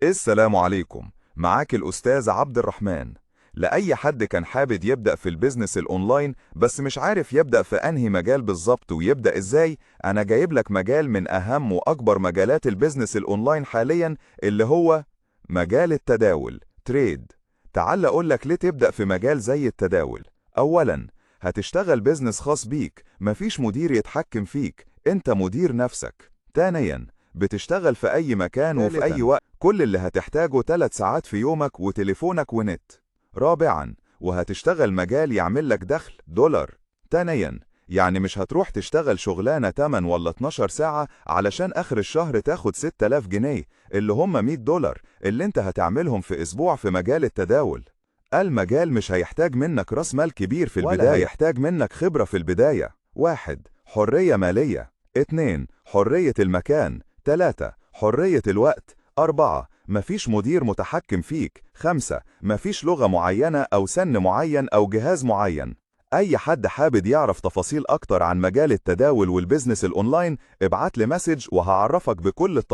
السلام عليكم. معاك الأستاذ عبد الرحمن. لأي حد كان حابب يبدأ في البيزنس الأونلاين بس مش عارف يبدأ في أنهي مجال بالظبط ويبدأ إزاي، أنا جايب لك مجال من أهم وأكبر مجالات البيزنس الأونلاين حاليا، اللي هو مجال التداول تريد. تعال أقول لك ليه تبدأ في مجال زي التداول. أولا، هتشتغل بيزنس خاص بيك، مفيش مدير يتحكم فيك، أنت مدير نفسك. ثانيا، بتشتغل في أي مكان وفي أي وقت، كل اللي هتحتاجه 3 ساعات في يومك وتليفونك ونت. رابعا، وهتشتغل مجال يعمل لك دخل دولار. ثانيا، يعني مش هتروح تشتغل شغلانة 8 ولا 12 ساعة علشان آخر الشهر تاخد 6000 جنيه اللي هم $100 اللي انت هتعملهم في أسبوع في مجال التداول. المجال مش هيحتاج منك راس مال كبير في البداية، ولا هيحتاج منك خبرة في البداية. 1. حرية مالية. 2. حرية المكان. 3. حرية الوقت. 4. مفيش مدير متحكم فيك. 5. مفيش لغة معينة أو سن معين أو جهاز معين. أي حد حابب يعرف تفاصيل أكتر عن مجال التداول والبزنس الأونلاين ابعت لي مسج وهعرفك بكل التفاصيل.